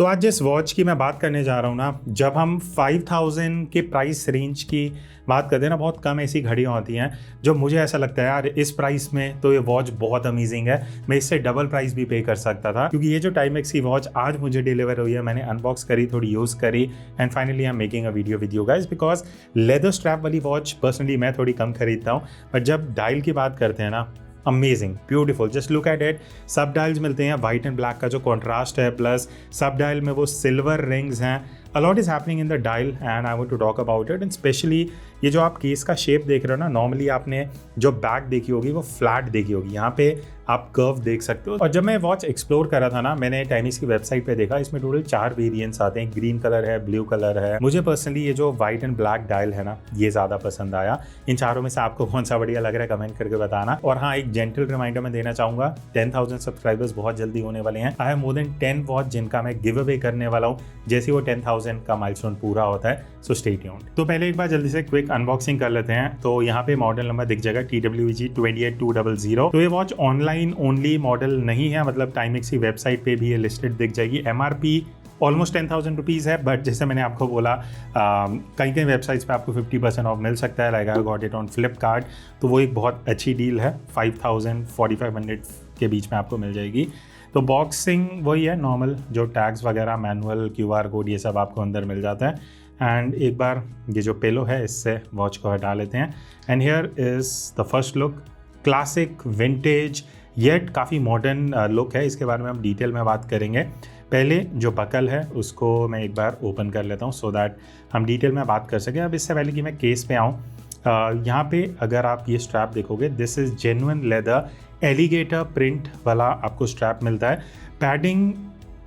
तो आज जिस वॉच की मैं बात करने जा रहा हूँ ना, जब हम 5000 के प्राइस रेंज की बात करते हैं ना, बहुत कम ऐसी घड़ियाँ होती हैं जो मुझे ऐसा लगता है यार इस प्राइस में तो ये वॉच बहुत अमेजिंग है, मैं इससे डबल प्राइस भी पे कर सकता था। क्योंकि ये जो टाइमेक्स की वॉच आज मुझे डिलीवर हुई है, मैंने अनबॉक्स करी, थोड़ी यूज़ करी and finally I am making a video with you guys, because leather strap वाली वॉच पर्सनली मैं थोड़ी कम खरीदता हूँ, बट जब डायल की बात करते हैं ना, amazing, beautiful, just look at it. सब डायल्स मिलते हैं, वाइट एंड ब्लैक का जो कॉन्ट्रास्ट है, प्लस सब डायल में वो सिल्वर रिंग्स हैं। A lot is happening in the dial and I want to talk about it. And specially ये जो आप केस का शेप देख रहे हो ना, नॉर्मली आपने जो बैक देखी होगी वो फ्लैट देखी होगी, यहाँ पे आप कर्व देख सकते हो। और जब मैं वॉच एक्सप्लोर कर रहा था ना, मैंने टाइमेक्स की वेबसाइट पे देखा, इसमें टोटल 4 वेरिएंट्स आते हैं, ग्रीन कलर है, ब्लू कलर है। मुझे पर्सनली ये जो व्हाइट एंड ब्लैक डायल है ना, ये ज़्यादा पसंद आया। इन चारों में से आपको कौन सा बढ़िया लग रहा है कमेंट करके बताना। और हाँ, एक जेंटल रिमाइंडर मैं देना चाहूँगा, 10,000 सब्सक्राइबर्स बहुत जल्दी होने वाले हैं। I have more than 10 watch जिनका मैं गिव अवे करने वाला हूँ जैसे वो 10,000 का माइलस्टोन पूरा होता है, सो स्टे ट्यून्ड। तो पहले एक बार जल्दी से क्विक अनबॉक्सिंग कर लेते हैं। तो यहाँ पे मॉडल नंबर दिख जाएगा TWG 28200। तो ये वॉच ऑनलाइन ओनली मॉडल नहीं है, मतलब टाइमेक्स की वेबसाइट पे भी ये लिस्टेड दिख जाएगी। MRP ऑलमोस्ट 10,000 रुपीज़ है, बट जैसे मैंने आपको बोला कई कई वेबसाइट्स पे आपको 50% ऑफ मिल सकता है, like I got it on Flipkart, तो वो एक बहुत अच्छी डील है। 5,000 4500 के बीच में आपको मिल जाएगी। तो बॉक्सिंग वही है नॉर्मल, जो टैग्स वगैरह, मैनुअल, QR कोड, ये सब आपको अंदर मिल जाता है। एंड एक बार ये जो पिलो है इससे वॉच को हटा लेते हैं। And here is the first look, classic vintage yet काफ़ी मॉडर्न लुक है। इसके बारे में हम डिटेल में बात करेंगे। पहले जो बकल है उसको मैं एक बार ओपन कर लेता हूँ सो दैट हम डिटेल में बात कर सकें। अब इससे पहले कि मैं केस पे आऊँ, यहाँ पे अगर आप ये स्ट्रैप देखोगे, this is genuine leather alligator print वाला आपको स्ट्रैप मिलता है। पैडिंग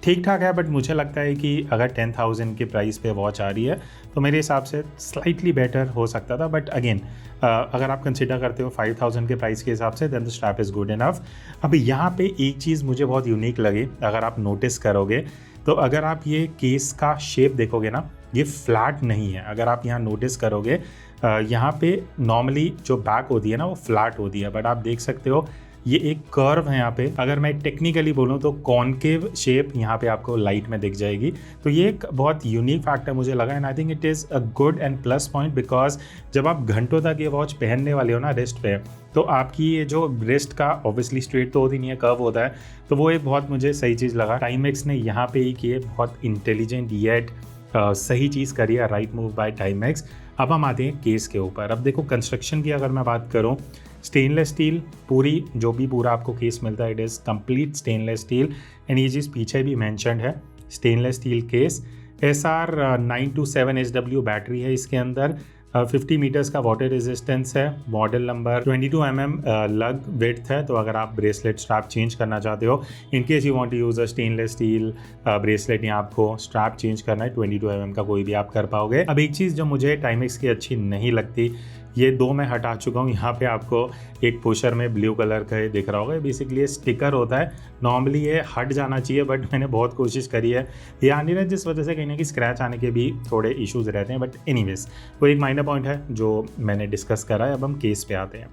ठीक ठाक है, बट मुझे लगता है कि अगर 10,000 के प्राइस पे वॉच आ रही है तो मेरे हिसाब से स्लाइटली बेटर हो सकता था। बट अगेन अगर आप कंसिडर करते हो 5,000 के प्राइस के हिसाब से, then the strap is good enough. अभी यहाँ पे एक चीज़ मुझे बहुत यूनिक लगी, अगर आप नोटिस करोगे तो अगर आप ये केस का शेप देखोगे ना, ये फ्लैट नहीं है। अगर आप यहाँ नोटिस करोगे, यहाँ पे नॉर्मली जो बैक होती है ना वो फ्लैट होती है, बट आप देख सकते हो ये एक कर्व है यहाँ पे। अगर मैं टेक्निकली बोलूँ तो कॉनकेव शेप यहाँ पे आपको लाइट में दिख जाएगी। तो ये एक बहुत यूनिक फैक्टर मुझे लगा and I think it is a good and plus point, because जब आप घंटों तक ये वॉच पहनने वाले हो ना रिस्ट पे, तो आपकी ये जो रिस्ट का ऑब्वियसली स्ट्रेट तो होती नहीं है, कर्व होता है, तो वो एक बहुत मुझे सही चीज़ लगा। टाइमेक्स ने यहाँ पे ही किए बहुत इंटेलिजेंट येट सही चीज़ करी है, राइट मूव बाय टाइमेक्स। अब हम आते हैं केस के ऊपर। अब देखो कंस्ट्रक्शन की अगर मैं बात करूँ, स्टेनलेस स्टील पूरी, जो भी पूरा आपको केस मिलता है it is complete stainless steel. And ये चीज़ पीछे भी मैंशनड है, stainless steel case. SR 927 SW battery है इसके अंदर, 50 मीटर्स का वाटर रेजिस्टेंस है। मॉडल नंबर 22 mm लग विड्थ है। तो अगर आप ब्रेसलेट स्ट्रैप चेंज करना चाहते हो, in case you want to use a stainless steel bracelet, या आपको स्ट्रैप चेंज करना है, 22 mm का कोई भी आप कर पाओगे। अब एक चीज़ जो मुझे टाइमेक्स की अच्छी नहीं लगती, ये दो मैं हटा चुका हूँ। यहाँ पे आपको एक पुशर में ब्लू कलर का ये दिख रहा होगा, बेसिकली ये स्टिकर होता है। नॉर्मली ये हट जाना चाहिए, बट मैंने बहुत कोशिश करी है, ये आ नहीं रहा, जिस वजह से कहीं ना कहीं स्क्रैच आने के भी थोड़े इश्यूज रहते हैं। बट एनीवेज वो एक माइनर पॉइंट है जो मैंने डिस्कस करा है। अब हम केस पे आते हैं।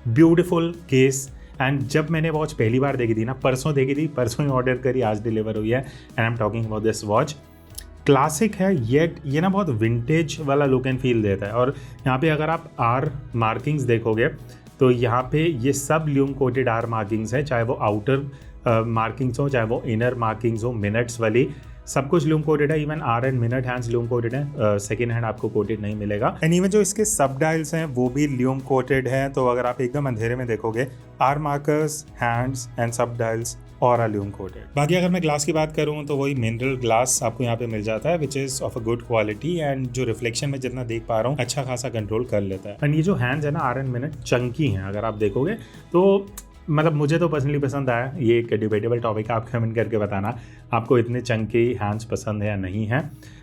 Beautiful case. एंड जब मैंने वॉच पहली बार देखी थी ना, परसों देखी थी, परसों ही ऑर्डर करी, आज डिलीवर हुई है। And I am talking about this watch. Classic है, येट ये ना बहुत विंटेज वाला लुक एंड फील देता है। और यहाँ पे अगर आप आर मार्किंग्स देखोगे तो यहाँ पे ये सब ल्यूम कोटेड आर मार्किंग्स है, चाहे वो आउटर मार्किंग्स हो, चाहे वो इनर मार्किंग्स हो, मिनट्स वाली, सब कुछ ल्यूम कोटेड है। Even hour and minute hands lume coated है, सेकेंड हैंड आपको कोटेड नहीं मिलेगा। एंड इवन जो इसके सब डायल्स हैं वो भी ल्यूम कोटेड हैं। तो अगर आप एकदम अंधेरे में देखोगे, आर मार्कर्स, हैंड्स एंड सब डायल्स और ल्यूम कोटेड। बाकी अगर मैं ग्लास की बात करूँ तो वही मिनरल ग्लास आपको यहाँ पे मिल जाता है, which is of a good quality. And जो रिफ्लेक्शन में जितना देख पा रहा हूँ अच्छा खासा कंट्रोल कर लेता है। एंड ये जो हैंड्स है ना, आर एंड मिनट चंकी हैं, अगर आप देखोगे तो मतलब मुझे तो पर्सनली पसंद आया। ये एक डिबेटेबल टॉपिक है, आप कमेंट करके बताना आपको इतने चंकी हैंड्स पसंद है या नहीं है।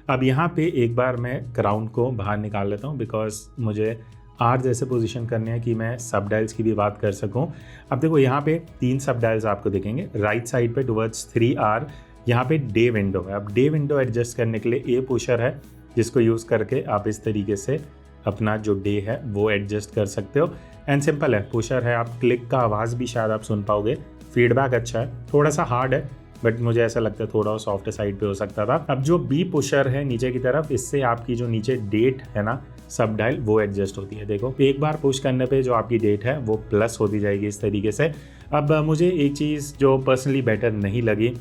अब यहाँ पे एक बार मैं क्राउन को बाहर निकाल लेता हूँ, बिकॉज मुझे आर जैसे पोजीशन करने हैं कि मैं सब डायल्स की भी बात कर सकूं। अब देखो यहाँ पे 3 सब डायल्स आपको दिखेंगे राइट साइड पे टुवर्ड्स 3R। यहाँ पे डे विंडो है। अब डे विंडो एडजस्ट करने के लिए ए पुशर है, जिसको यूज़ करके आप इस तरीके से अपना जो डे है वो एडजस्ट कर सकते हो। एंड सिंपल है, पुशर है, आप क्लिक का आवाज़ भी शायद आप सुन पाओगे, फीडबैक अच्छा है, थोड़ा सा हार्ड है, बट मुझे ऐसा लगता है थोड़ा सॉफ्ट साइड पे हो सकता था। अब जो बी पुशर है नीचे की तरफ, इससे आपकी जो नीचे डेट है ना सब डायल, वो एडजस्ट होती है। देखो एक बार पुश करने पे जो आपकी डेट है वो प्लस होती जाएगी इस तरीके से। अब मुझे एक चीज़ जो पर्सनली बेटर नहीं लगी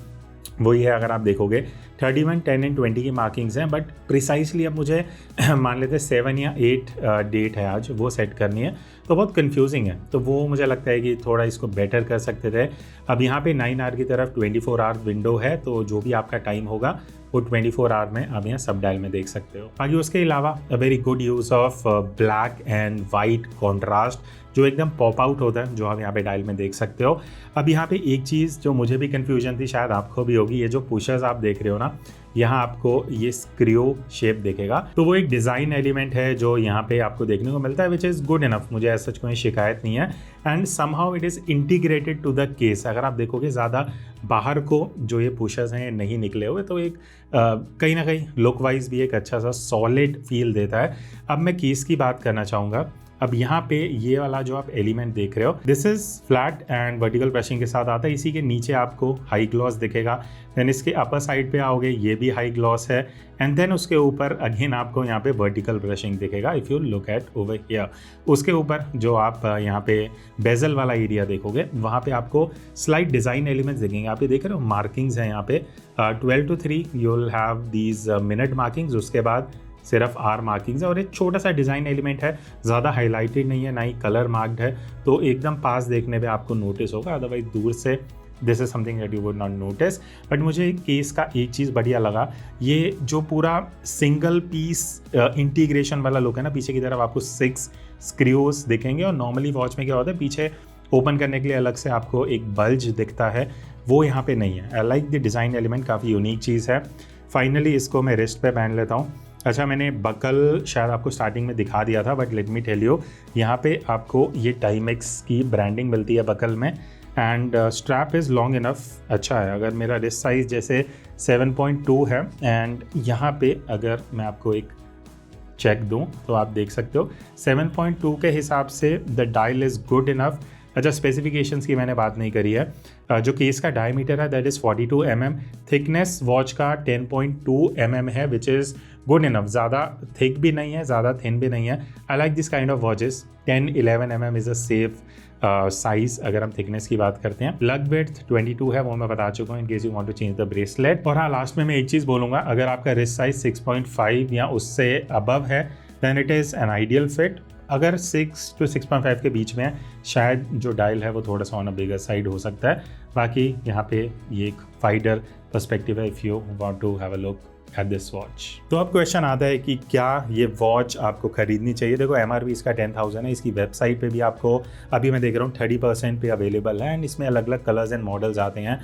वही है, अगर आप देखोगे 31, 10 एंड 20 की मार्किंग्स हैं, बट प्रिसाइसली अब मुझे मान लेते 7 या 8 डेट है आज, वो सेट करनी है, तो बहुत कंफ्यूजिंग है। तो वो मुझे लगता है कि थोड़ा इसको बेटर कर सकते थे। अब यहाँ पे 9 आवर की तरफ 24 आवर विंडो है, तो जो भी आपका टाइम होगा वो 24 आवर में आप यहाँ सब डायल में देख सकते हो। बाकी उसके अलावा a very good use of black and white contrast जो एकदम पॉप आउट होता है, जो आप यहाँ पे डायल में देख सकते हो। अब यहाँ पे एक चीज़ जो मुझे भी कन्फ्यूजन थी, शायद आपको भी होगी, ये जो पुशर्स आप देख रहे हो ना, यहाँ आपको ये स्क्रू शेप दिखेगा, तो वो एक डिज़ाइन एलिमेंट है जो यहाँ पे आपको देखने को मिलता है, विच इज़ गुड इनफ। मुझे ऐसा कोई शिकायत नहीं है and somehow it is integrated to the case. अगर आप देखोगे ज़्यादा बाहर को जो ये पुशर्स हैं नहीं निकले हुए, तो एक कहीं ना कहीं लुक वाइज भी एक अच्छा सा सॉलिड फील देता है। अब मैं केस की बात करना चाहूँगा। अब यहाँ पे ये वाला जो आप एलिमेंट देख रहे हो, this is flat and vertical brushing के साथ आता है। इसी के नीचे आपको हाई ग्लॉस दिखेगा, देन इसके अपर साइड पे आओगे ये भी हाई ग्लॉस है, एंड देन उसके ऊपर अगेन आपको यहाँ पे वर्टिकल ब्रशिंग दिखेगा if you look at over here. उसके ऊपर जो आप यहाँ पे बेजल वाला एरिया देखोगे, वहाँ पे आपको स्लाइट डिज़ाइन एलिमेंट्स दिखेंगे। आप ये देख रहे हो मार्किंग्स हैं यहाँ पे 12 to 3 you will have these minute markings, उसके बाद सिर्फ आर मार्किंग्स है और एक छोटा सा डिज़ाइन एलिमेंट है, ज़्यादा हाईलाइटेड नहीं है, ना ही कलर मार्क्ड है, तो एकदम पास देखने पे आपको नोटिस होगा, अदरवाइज दूर से this is something that you would not notice. But मुझे केस का एक चीज़ बढ़िया लगा, ये जो पूरा सिंगल पीस इंटीग्रेशन वाला लुक है ना, पीछे की तरफ आपको 6 स्क्रूज दिखेंगे, और नॉर्मली वॉच में क्या होता है पीछे ओपन करने के लिए अलग से आपको एक बल्ज दिखता है, वो यहाँ पे नहीं है। I like the design element, काफ़ी यूनिक चीज़ है। फाइनली इसको मैं रिस्ट पे पहन लेता हूँ। अच्छा, मैंने बकल शायद आपको स्टार्टिंग में दिखा दिया था, but let me tell you, यहाँ पे आपको ये टाइमेक्स की ब्रांडिंग मिलती है बकल में, and strap is long enough, अच्छा है। अगर मेरा रिस्ट साइज़ जैसे 7.2 है, एंड यहाँ पे अगर मैं आपको एक चेक दूँ तो आप देख सकते हो 7.2 के हिसाब से the dial is good enough. अच्छा, स्पेसिफिकेशंस की मैंने बात नहीं करी है। जो केस का डायमीटर है that is 42 mm, thickness watch का 10.2 mm है, विच इज़ गुड इनफ, ज़्यादा थिक भी नहीं है, ज़्यादा थिन भी नहीं है। I like this kind of watches. 10-11 mm is a safe size अगर हम थिकनेस की बात करते हैं। लग विड्थ 22 है, वो मैं बता चुका हूँ in case you want to change the bracelet. और हाँ, लास्ट में मैं एक चीज़ बोलूँगा, अगर आपका रिस्ट साइज 6.5 या उससे अबव है than it is an ideal fit. अगर 6 to 6.5 के बीच में है, शायद जो डायल है वो थोड़ा सा ऑन अ बिगर साइड हो सकता है। बाकी यहाँ पे ये एक वाइडर पर्सपेक्टिव है if you want to have a look at this watch. तो अब क्वेश्चन आता है कि क्या ये वॉच आपको खरीदनी चाहिए। देखो MRP इसका 10,000 है, इसकी वेबसाइट पे भी आपको अभी मैं देख रहा हूँ 30% पे अवेलेबल है, एंड इसमें अलग अलग कलर्स एंड मॉडल्स आते हैं।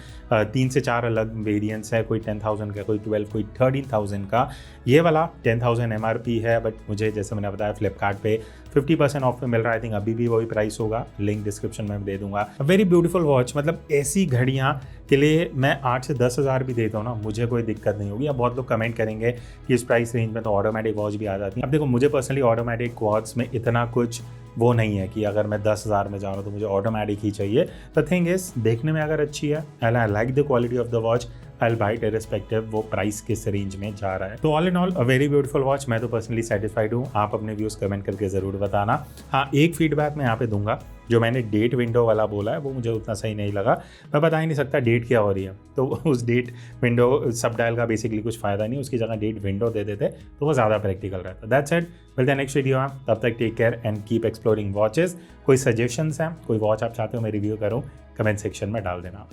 3 से 4 अलग वेरिएंट्स है, कोई 10,000 का, कोई 12, कोई 13,000 का। ये वाला 10,000 MRP है, बट मुझे जैसे मैंने बताया फ्लिपकार्ट पे 50% ऑफ में मिल रहा है। आई थिंक अभी भी वही प्राइस होगा, लिंक डिस्क्रिप्शन में दे दूंगा। वेरी ब्यूटीफुल वॉच, मतलब ऐसी घड़ियाँ के लिए मैं 8 से 10 हज़ार भी देता हूँ ना, मुझे कोई दिक्कत नहीं होगी। अब बहुत लोग कमेंट करेंगे कि इस प्राइस रेंज में तो ऑटोमेटिक वॉच भी आ जाती है। अब देखो, मुझे पर्सनली ऑटोमेटिक वॉच में इतना कुछ वो नहीं है कि अगर मैं 10,000 में जा रहा हूँ तो मुझे ऑटोमेटिक ही चाहिए। द थिंग इज, देखने में अगर अच्छी है and I like the quality of the watch, I by it irrespective वो प्राइस किस रेंज में जा रहा है। तो all in all a very beautiful watch. मैं तो पर्सनली सेटिस्फाइड हूँ। आप अपने व्यूज़ कमेंट करके ज़रूर बताना। हाँ, एक फीडबैक मैं यहाँ पे दूंगा, जो मैंने डेट विंडो वाला बोला है वो मुझे उतना सही नहीं लगा। मैं बता ही नहीं सकता डेट क्या हो रही है, तो उस डेट विंडो सब डायल का बेसिकली कुछ फ़ायदा नहीं, उसकी जगह डेट विंडो दे देते तो वो ज़्यादा प्रैक्टिकल रहता। दैट्स इट, मिलते हैं नेक्स्ट वीडियो में, तब तक take care and keep exploring watches. कोई सजेशंस हैं, कोई वॉच आप चाहते हो मैं रिव्यू करूँ, कमेंट सेक्शन में डाल देना।